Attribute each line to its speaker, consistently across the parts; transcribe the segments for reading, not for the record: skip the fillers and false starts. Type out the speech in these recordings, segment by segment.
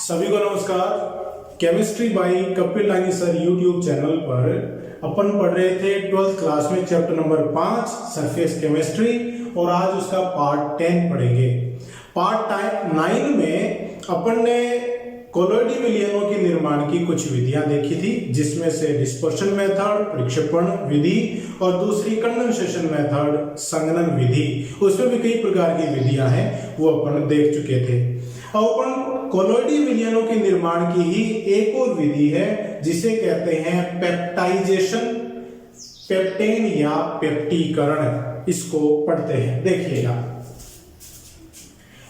Speaker 1: सभी को नमस्कार। केमिस्ट्री बाई कपिल लानी सर यूट्यूब चैनल पर अपन पढ़ रहे थे 12th क्लास में चैप्टर नंबर 5 सरफेस केमिस्ट्री और आज उसका पार्ट 10 पढ़ेंगे। पार्ट 9 में अपन ने कोलोइडी विलयनों के निर्माण की कुछ विधियां देखी थी, जिसमें से डिस्पर्शन मेथड, प्रक्षेपण विधि और दूसरी कंडेंसेशन मेथड, संघनन विधि। उसमें भी कई प्रकार की विधियां हैं, वो अपन देख चुके थे। अब अपन कोलोइडी विलयनों के निर्माण की ही एक और विधि है जिसे कहते हैं पेप्टाइजेशन, पेप्टेन या पेप्टीकरण। इसको पढ़ते हैं, देखिएगा।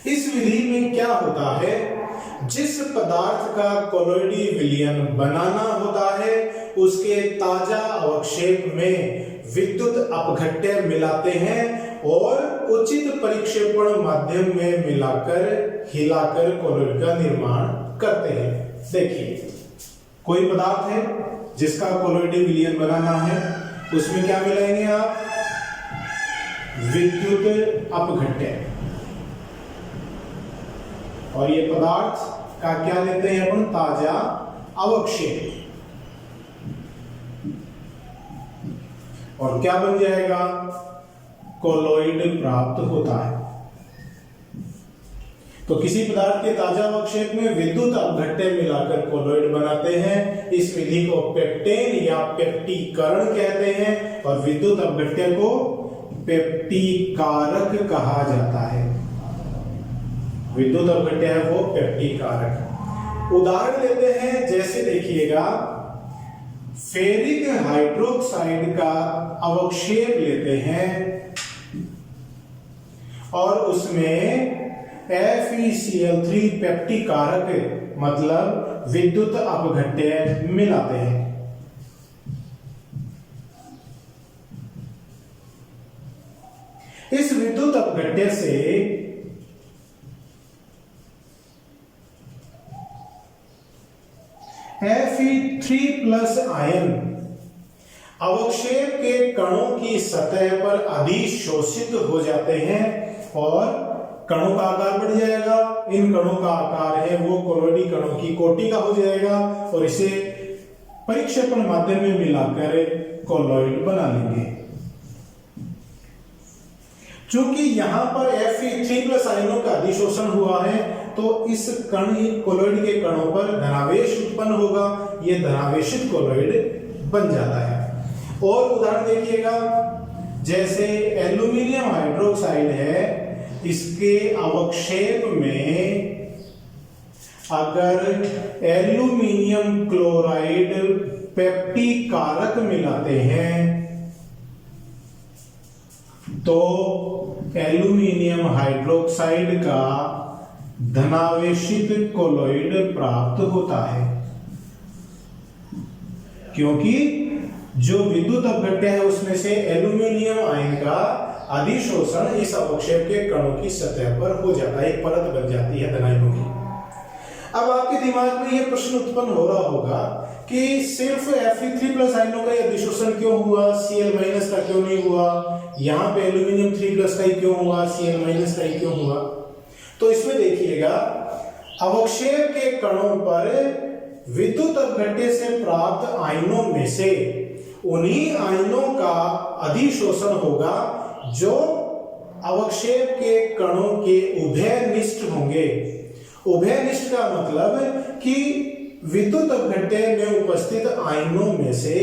Speaker 1: इस विधि में क्या होता है, जिस पदार्थ का कोलोइडी विलयन बनाना होता है उसके ताजा अवक्षेप में विद्युत अपघट्य मिलाते हैं और उचित परिक्षेपण माध्यम में मिलाकर हिलाकर कोलोइड का निर्माण करते हैं। देखिए, कोई पदार्थ है जिसका कोलोइडी विलयन बनाना है, उसमें क्या मिलाएंगे आप? विद्युत अपघट्य। और ये पदार्थ का क्या लेते हैं अपन? ताजा अवक्षेप। और क्या बन जाएगा? कोलोइड प्राप्त होता है। तो किसी पदार्थ के ताजा अवक्षेप में विद्युत अपघट्य मिलाकर कोलोइड बनाते हैं। इस विधि को पेप्टेन या पेप्टीकरण कहते हैं और विद्युत अपघट्य को पेप्टीकारक कहा जाता है। विद्युत अपघट्य है वो पेप्टीकारक। उदाहरण लेते हैं, जैसे देखिएगा, फेरिक हाइड्रोक्साइड का अवक्षेप लेते हैं और उसमें FeCl3 पेप्टीकारक मतलब विद्युत अपघट्य मिलाते हैं। इस विद्युत अपघट्य से Fe3+ आयन अवक्षेप के कणों की सतह पर अधिशोषित हो जाते हैं और कणों का आकार बढ़ जाएगा। इन कणों का आकार है वो कोलोइडी कणों की कोटि का हो जाएगा और इसे परिक्षेपण माध्यम में मिलाकर कोलोइड बना लेंगे। चूंकि यहां पर Fe3+ आयनों का अधिशोषण हुआ है तो इस कण कोलोइड के कणों पर धनावेश उत्पन्न होगा, ये धनावेशित कोलोइड बन जाता है। और उदाहरण देखिएगा, जैसे एल्यूमिनियम हाइड्रोक्साइड है, इसके अवक्षेप में अगर एल्यूमिनियम क्लोराइड पेप्टीकारक मिलाते हैं तो एल्यूमिनियम हाइड्रोक्साइड का धनावेशित कोलोइड प्राप्त होता है, क्योंकि जो विद्युत अपघट्य है उसमें से एल्यूमिनियम आयन का अधिशोषण इस अवक्षेप के कणों की सतह पर हो जाता है, एक परत बन जाती है धनायनों की। अब आपके दिमाग में यह प्रश्न उत्पन्न हो रहा होगा कि सिर्फ Fe3+ आयनों का अधिशोषण क्यों हुआ, Cl- का क्यों नहीं हुआ? यहां पे एल्यूमिनियम 3+ का ही क्यों हुआ, Cl- का ही क्यों हुआ? तो इसमें देखिएगा, अवक्षेप के कणों पर विद्युत अपघट्य से प्राप्त आयनों में से उन्हीं आयनों का अधिशोषण होगा जो अवक्षेप के कणों के उभयनिष्ठ होंगे। उभयनिष्ठ का मतलब कि विद्युत अपघट्य में उपस्थित आयनों में से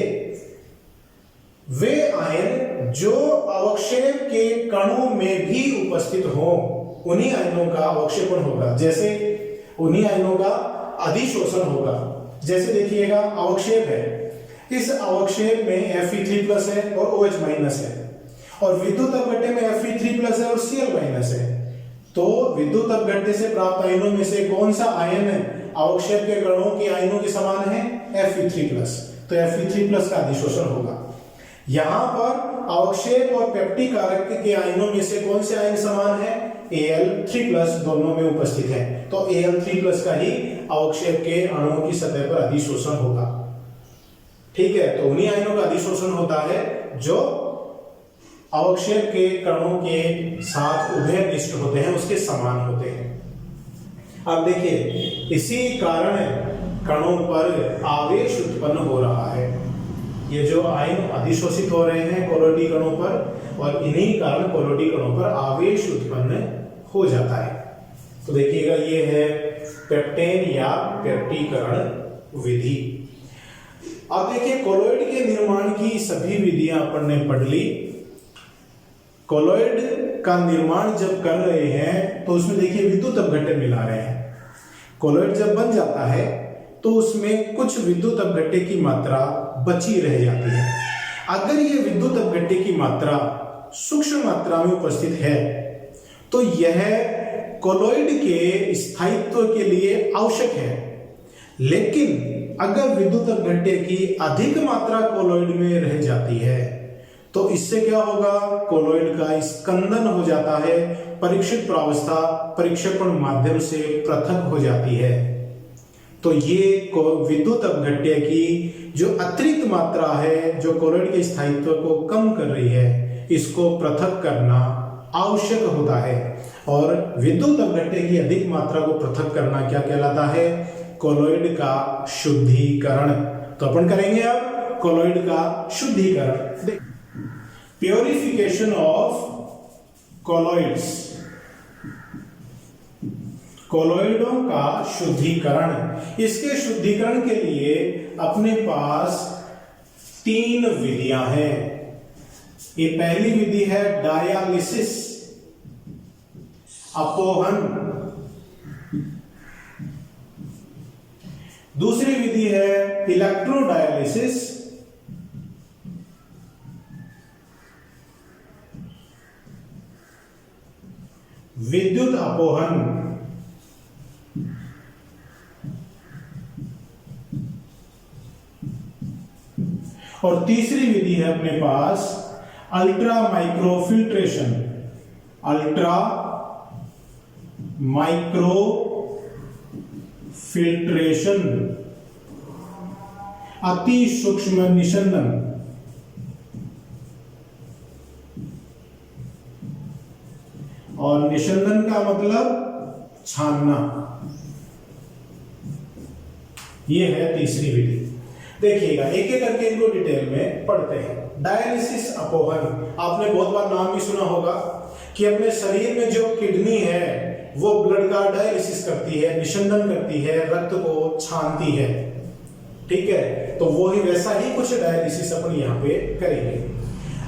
Speaker 1: वे आयन जो अवक्षेप के कणों में भी उपस्थित हो, उन्हीं आयनों का अवक्षेपण होगा, जैसे उन्हीं आयनों का अधिशोषण होगा। जैसे देखिएगा, अवक्षेप है, इस अवक्षेप में Fe3+ है और OH- है और विद्युत अपघट्य में Fe3+ है और Cl- है। तो विद्युत अपघट्य से प्राप्त आयनों में से कौन सा आयन अवक्षेप के कणों के आयनों के समान है? Fe3+। तो Fe3+ का अधिशोषण होगा। यहां पर अवक्षेप और पेप्टीकारक के आयनों में से कौन से आयन समान है? Al3+ दोनों में उपस्थित है, तो Al3+ का ही अवक्षेप के अणुओं की सतह पर अधिशोषण होगा। ठीक है, तो उन्हीं आयनों का अधिशोषण होता है जो अवक्षेप के कणों के साथ उभयनिष्ठ होते हैं, उसके समान होते हैं। अब देखिए, इसी कारण कणों पर आवेश उत्पन्न हो रहा है। ये जो आयन अधिशोषित हो रहे हैं कोलोइडी कणों पर, और इन्हीं कारण कोलोइडी कणों पर आवेश उत्पन्न हो जाता है। तो देखिएगा, ये है पेप्टेन या पेप्टीकरण विधि। अब देखिए, कोलोइड के निर्माण की सभी विधियां अपन ने पढ़ ली। कोलोइड का निर्माण जब कर रहे हैं तो उसमें देखिए विद्युत अपघट्य मिला रहे हैं। कोलोइड जब बन जाता है तो उसमें कुछ विद्युत अपघट्य की मात्रा बची रह जाती है। अगर ये विद्युत अपघट्य की मात्रा सूक्ष्म मात्रा में उपस्थित है तो यह कोलोइड के स्थायित्व के लिए आवश्यक है। लेकिन अगर विद्युत अपघट्य की अधिक मात्रा कोलोइड में रह जाती है तो इससे क्या होगा, कोलोइड का स्कंदन हो जाता है, परीक्षित प्रावस्था परिक्षेपण माध्यम से पृथक हो जाती है। तो ये विद्युत अपघट्य की जो अतिरिक्त मात्रा है जो कोलोइड के स्थायित्व को कम कर रही है, इसको पृथक करना आवश्यक होता है। और विद्युत अपघट्य की अधिक मात्रा को पृथक करना क्या कहलाता है, कोलोइड का शुद्धिकरण। तो अपन करेंगे अब कोलोइड का शुद्धिकरण। प्योरिफिकेशन ऑफ कोलोइड्स, कोलोइडों का शुद्धिकरण। इसके शुद्धिकरण के लिए अपने पास 3 विधियां हैं। ये पहली विधि है डायालिसिस, अपोहन। दूसरी विधि है इलेक्ट्रोडायलिसिस, विद्युत अपोहन। और तीसरी विधि है अपने पास ultra microfiltration, ultra micro filtration, अति सूक्ष्म निशंदन। और निशंदन का मतलब छानना। ये है तीसरी विधि। देखिएगा, एक एक करके इनको डिटेल में पढ़ते हैं। डायलिसिस अपोहन, आपने बहुत बार नाम भी सुना होगा कि अपने शरीर में जो किडनी है वो ब्लड का डायलिसिस करती है, निशंदन करती है, रक्त को छानती है। ठीक है, तो वो ही वैसा ही कुछ डायलिसिस अपन यहाँ पे करेंगे।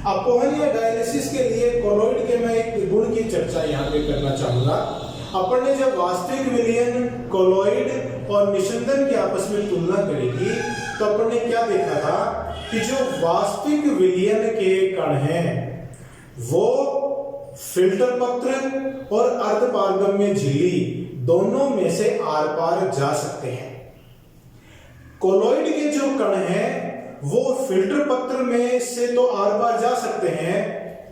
Speaker 1: अपोहन या डायलिसिस के लिए कोलोइड के मैं एक गुण की चर्चा यहाँ पे करना चाहूंगा। अपन ने जब वास्तविक विलयन कोलोइड और निशंदन की आपस में तुलना करेगी तो अपन ने क्या देखा था कि जो वास्तविक विलयन के कण हैं वो फिल्टर पत्र और अर्धपारगम्य झिल्ली दोनों में से आर पार जा सकते हैं। कोलोइड के जो कण हैं वो फिल्टर पत्र में से तो आर पार जा सकते हैं,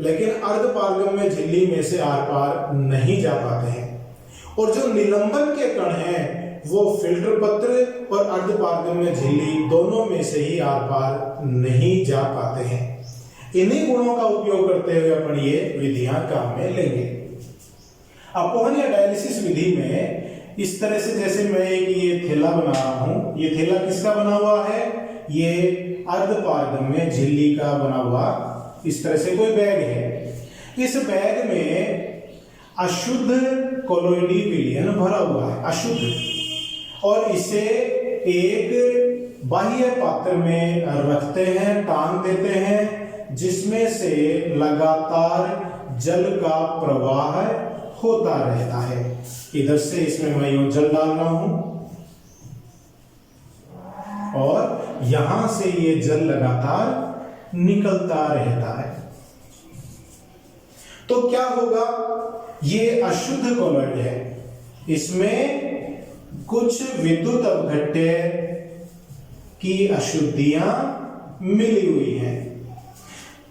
Speaker 1: लेकिन अर्धपारगम्य झिल्ली में से आर पार नहीं जा पाते हैं। और जो निलंबन के कण हैं वो फिल्टर पत्र और अर्धपारगम्य झिल्ली दोनों में से ही आर पार नहीं जा पाते हैं। इन्हीं गुणों का उपयोग करते हुए अपन ये विधियां काम में लेंगे। अपोहन या डायलिसिस विधि में इस तरह से, जैसे मैं ये थैला बना रहा हूं, ये थैला किसका बना हुआ है, ये अर्धपारगम्य झिल्ली का बना हुआ इस तरह से कोई बैग है। इस बैग में अशुद्ध कोलोइडी विलयन भरा हुआ है, अशुद्ध, और इसे एक बाह्य पात्र में रखते हैं, टांग देते हैं, जिसमें से लगातार जल का प्रवाह होता रहता है। इधर से इसमें मैं यूं जल डाल रहा हूं और यहां से ये जल लगातार निकलता रहता है। तो क्या होगा, ये अशुद्ध कोलोइड है, इसमें कुछ विद्युत अपघट्य की अशुद्धियां मिली हुई हैं।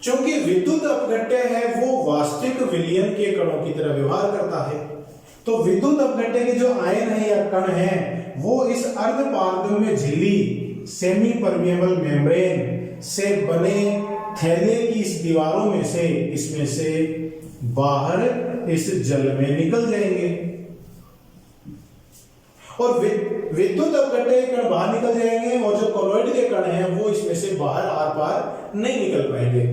Speaker 1: क्योंकि विद्युत अपघट्य है वो वास्तविक विलयन के कणों की तरह व्यवहार करता है, तो विद्युत अपघट्य के जो आयन है या कण है वो इस अर्धपारगम्य झिल्ली, सेमी परमिएबल मेम्ब्रेन से बने थैले की इस दीवारों में से, इसमें से बाहर इस जल में निकल जाएंगे। और विद्युत अपघट्य के कण बाहर निकल जाएंगे और जो कोलॉइड के कण हैं वो इसमें से बाहर आर पार नहीं निकल पाएंगे।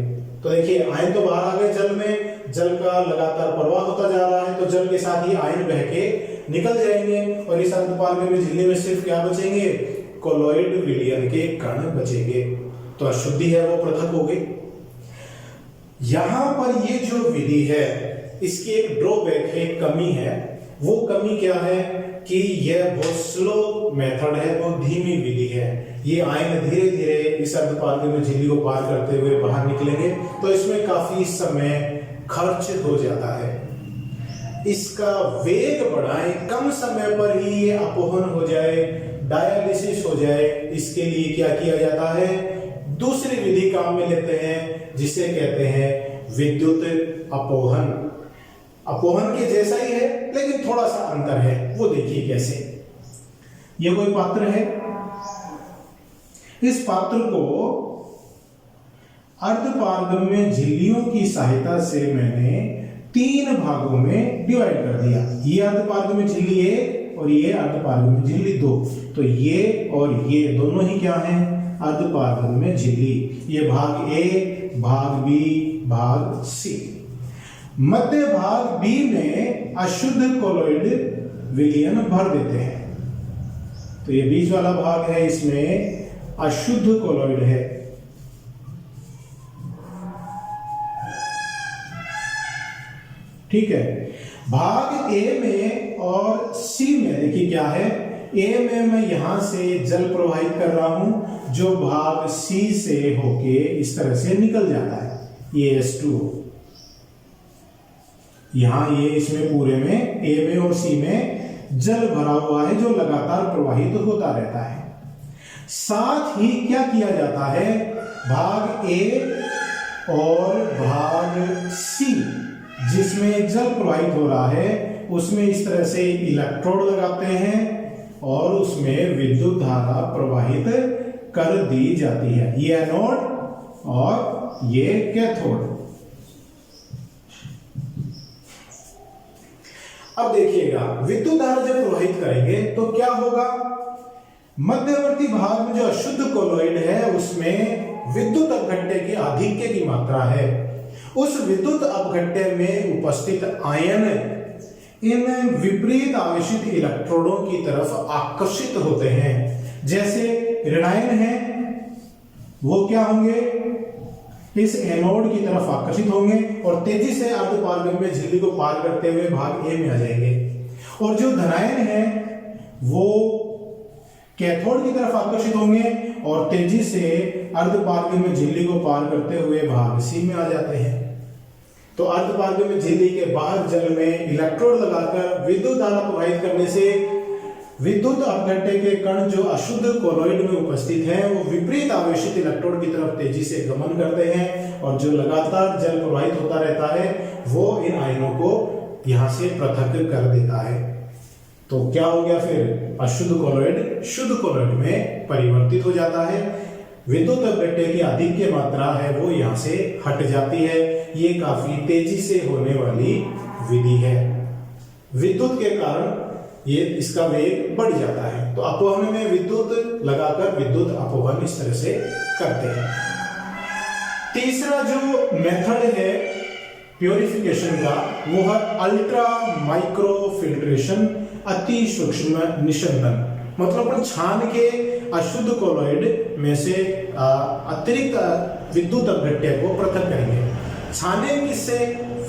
Speaker 1: तो देखिए आयन तो बाहर आ गए जल में, जल का लगातार प्रवाह होता जा रहा है तो जल के साथ ही आयन बह के निकल जाएंगे और इस अर्धपारगम्य झिल्ली में सिर्फ क्या बचेंगे, कोलॉइड विलयन के कण बचेंगे। तो अशुद्धि है वो पृथक हो गई। यहां पर ये जो विधि है इसकी एक ड्रॉबैक है, कमी है। वो कमी क्या है कि यह बहुत स्लो मेथड है, बहुत धीमी विधि है। ये आयन धीरे धीरे इस अर्धपारगम्य झिल्ली को पार करते हुए बाहर निकलेंगे तो इसमें काफी समय खर्च हो जाता है। इसका वेग बढ़ाएं, कम समय पर ही ये अपहरण हो जाए, डायलिसिस हो जाए, इसके लिए क्या किया जाता है, दूसरी विधि काम में लेते हैं जिसे कहते हैं विद्युत अपवहन। अपवहन के जैसा ही है लेकिन थोड़ा सा अंतर है, वो देखिए कैसे। ये कोई पात्र है, इस पात्र को अर्धपारगम्य झिल्लियों की सहायता से मैंने 3 भागों में डिवाइड कर दिया। ये अर्धपारगम्य झिल्ली 1 और ये अर्धपारगम्य झिल्ली 2। तो ये और ये दोनों ही क्या हैं, अर्धपारगम्य झिल्ली। ये भाग ए, भाग बी, भाग सी। मध्य भाग बी में अशुद्ध कोलॉइड विलयन भर देते हैं। तो ये बीच वाला भाग है, इसमें अशुद्ध कोलॉइड है। ठीक है। भाग ए में और सी में देखिए क्या है, ए में मैं यहां से जल प्रवाहित कर रहा हूं जो भाग सी से होके इस तरह से निकल जाता है, ये H2O। यहां ये इसमें पूरे में ए में और सी में जल भरा हुआ है जो लगातार प्रवाहित होता रहता है। साथ ही क्या किया जाता है, भाग ए और भाग सी जिसमें जल प्रवाहित हो रहा है उसमें इस तरह से इलेक्ट्रोड लगाते हैं और उसमें विद्युत धारा प्रवाहित कर दी जाती है। ये एनोड और ये कैथोड। अब देखिएगा विद्युत धारा जब प्रवाहित करेंगे तो क्या होगा, मध्यवर्ती भाग में जो अशुद्ध कोलॉइड है उसमें विद्युत अपघट्य के आधिक्य की मात्रा है। उस विद्युत अपघट्य में उपस्थित आयन इन विपरीत आवेशित इलेक्ट्रोडों की तरफ आकर्षित होते हैं। जैसे ऋणायन है वो क्या होंगे, इस एनोड की तरफ आकर्षित होंगे और तेजी से अर्धपारगम्य झिल्ली को पार करते हुए भाग ए में आ जाएंगे। और जो धनायन है वो कैथोड की तरफ आकर्षित होंगे और तेजी से अर्धपारगम्य झिल्ली को पार करते हुए भाग सी में आ जाते हैं। तो अर्धपारगम्य झिल्ली के बाहर जल में इलेक्ट्रोड लगाकर विद्युत धारा प्रवाहित करने से विद्युत अपघट्य के कण जो अशुद्ध कोलॉइड में उपस्थित हैं वो विपरीत आवेशित इलेक्ट्रोड की तरफ तेजी से गमन करते हैं और जो लगातार जल प्रवाहित होता रहता है वो इन आयनों को यहां से पृथक कर देता है। तो क्या हो गया, फिर अशुद्ध कोलॉइड शुद्ध कोलॉइड में परिवर्तित हो जाता है। विद्युत अपघट्य की आधिक्य मात्रा है वो यहां से हट जाती है। ये काफी तेजी से होने वाली विधि है। विद्युत के कारण ये इसका वेग बढ़ जाता है। तो अपवहन में विद्युत लगाकर विद्युत अपवहन इस तरह से करते हैं। तीसरा जो मेथड है प्योरिफिकेशन का वो है अल्ट्रा माइक्रो फिल्ट्रेशन, अति सूक्ष्म निशंदन। मतलब अपन छान के अशुद्ध कोलॉइड में से अतिरिक्त विद्युत अपघट्य को पृथक करेंगे। छाने किससे,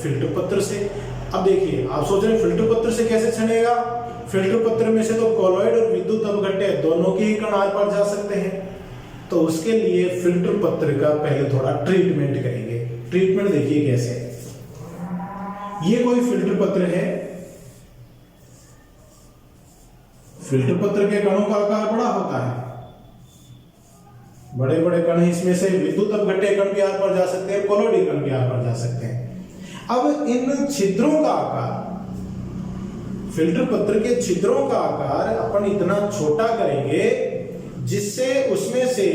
Speaker 1: फिल्टर पत्र से। अब देखिए आप सोच रहे फिल्टर पत्र से कैसे छनेगा, फिल्टर पत्र में से तो कोलॉइड और विद्युत अपघट्य दोनों के ही कण आर पार जा सकते हैं। तो उसके लिए फिल्टर पत्र का पहले थोड़ा ट्रीटमेंट करेंगे। ट्रीटमेंट देखिए कैसे, ये कोई फिल्टर पत्र है, फिल्टर पत्र के कणों का आकार बड़ा होता है, बड़े बड़े कण इसमें से विद्युत अपघट्य कण भी आर पार जा सकते हैं, कोलॉइड कण भी आर पार जा सकते हैं। अब इन छिद्रों का आकार, फिल्टर पत्र के छिद्रों का आकार अपन इतना छोटा करेंगे जिससे उसमें से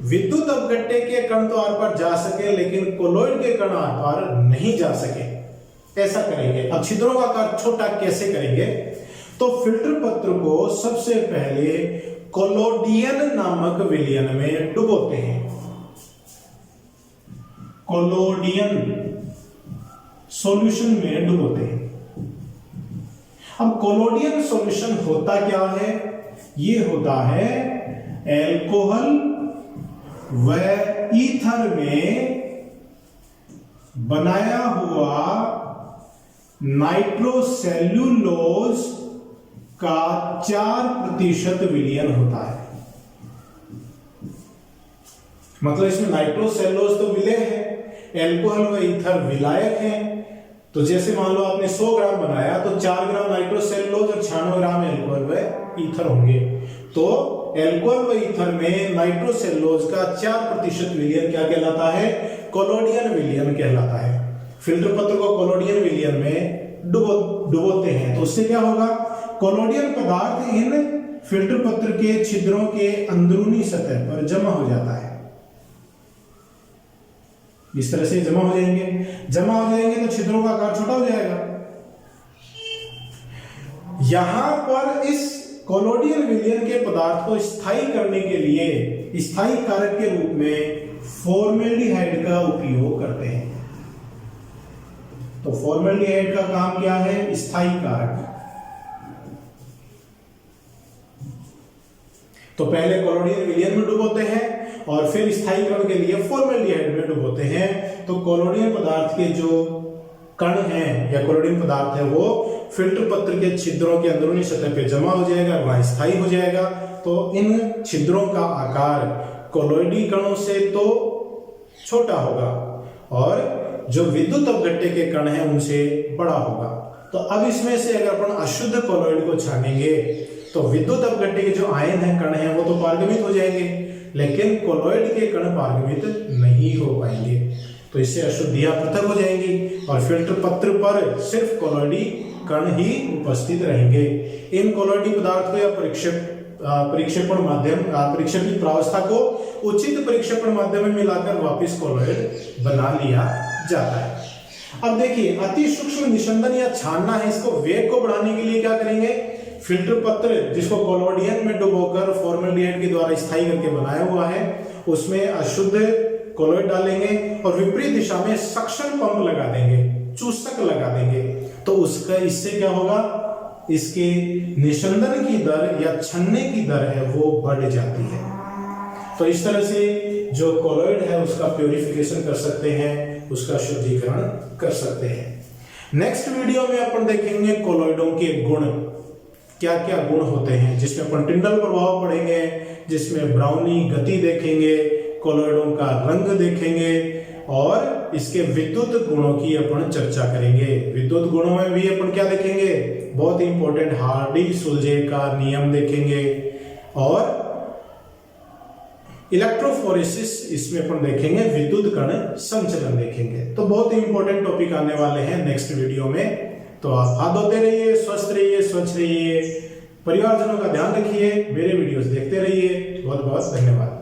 Speaker 1: विद्युत अपघट्य के कण तो आर पार जा सके लेकिन कोलॉइड के कण आर पार नहीं जा सके। ऐसा करेंगे। अब छिद्रों का आकार छोटा कैसे करेंगे, तो फिल्टर पत्र को सबसे पहले कोलोडियन नामक विलयन में डुबोते हैं। कोलोडियन सॉल्यूशन में डुबोते हैं। अब कोलोडियन सॉल्यूशन होता क्या है? ये होता है एल्कोहल व ईथर में बनाया हुआ नाइट्रोसेल्यूलोज का 4% विलयन होता है। मतलब इसमें नाइट्रोसेल्यूलोज तो विलय है, एल्कोहल व ईथर विलायक है। तो जैसे मान लो आपने 100 ग्राम बनाया तो 4 ग्राम नाइट्रोसेल्यूलोज और 96 ग्राम एल्कोहल व ईथर होंगे। तो एल्कोहल व ईथर में नाइट्रोसेल्यूलोज का 4% विलयन क्या कहलाता है? कोलोडियन विलयन कहलाता है। फिल्टर पत्र को कोलोडियन विलयन में डुबोते हैं तो उससे क्या होगा? कोलोडियन पदार्थ इन फिल्टर पत्र के छिद्रों के अंदरूनी सतह पर जमा हो जाता है। इस तरह से जमा हो जाएंगे तो छिद्रों का आकार छोटा हो जाएगा। यहां पर इस कोलोडियन विलयन के पदार्थ को स्थायी करने के लिए स्थायी कारक के रूप में फॉर्मेल्डिहाइड का उपयोग करते हैं। तो फॉर्मेल्डिहाइड का काम क्या है? स्थायी कारक। तो पहले कोलोडियन विलयन में डुबोते हैं और फिर स्थायीकरण के लिए फॉर्मेल्डिहाइड में डुबोते हैं। तो कोलोडियन पदार्थ के जो कण हैं या कोलोडियन पदार्थ है वो फिल्टर पत्र के छिद्रों के अंदरूनी सतह पे जमा हो जाएगा, वहां स्थायी हो जाएगा। तो इन छिद्रों का आकार कोलोइडी कणों से तो छोटा होगा और जो विद्युत अपघट्य के कण हैं उनसे बड़ा होगा। तो अब इसमें से अगर अपन अशुद्ध कोलोइड को छानेंगे तो विद्युत अपघट्य के जो आयन है, कण हैं, वो तो पारगमित हो जाएंगे, लेकिन कोलोइड के कण पारगमित नहीं हो पाएंगे। तो इससे अशुद्धियां पृथक हो जाएंगी और फिल्टर पत्र पर सिर्फ कोलोइडी कण ही उपस्थित रहेंगे। इन कोलोइडी पदार्थ को या परिक्षेपण माध्यम परिक्षेपित प्रावस्था को उचित परिक्षेपण माध्यम में मिलाकर वापस कोलोइड बना लिया जाता है। अब देखिए, अति सूक्ष्म निस्यंदन या छानना है, इसको वेग को बढ़ाने के लिए क्या करेंगे? फिल्टर पत्र जिसको कोलोडियन में डुबोकर फॉर्मेल्डिहाइड के द्वारा स्थायी करके बनाया हुआ है उसमें अशुद्ध कोलोइड डालेंगे और विपरीत दिशा में सक्शन पंप लगा देंगे, चूसक लगा देंगे। तो उसका इससे क्या होगा? इसके निस्यंदन की दर या छन्ने की दर है वो बढ़ जाती है। तो इस तरह से जो कोलोइड है उसका प्यूरिफिकेशन कर सकते हैं, उसका शुद्धिकरण कर सकते हैं। नेक्स्ट वीडियो में अपन देखेंगे कोलोइडों के गुण, क्या क्या गुण होते हैं, जिसमें अपन टिंडल प्रभाव पढ़ेंगे, जिसमें ब्राउनी गति देखेंगे, कोलोइडों का रंग देखेंगे और इसके विद्युत गुणों की अपन चर्चा करेंगे। विद्युत गुणों में भी अपन क्या देखेंगे? बहुत इंपॉर्टेंट हार्डी-सुलजे का नियम देखेंगे और इलेक्ट्रोफोरेसिस इसमें अपन देखेंगे, विद्युत कण संचलन देखेंगे। तो बहुत ही इंपॉर्टेंट टॉपिक आने वाले हैं नेक्स्ट वीडियो में। तो आप हाथ धोते रहिए, स्वस्थ रहिए, स्वच्छ रहिए, परिवारजनों का ध्यान रखिए, मेरे वीडियोस देखते रहिए। बहुत बहुत धन्यवाद।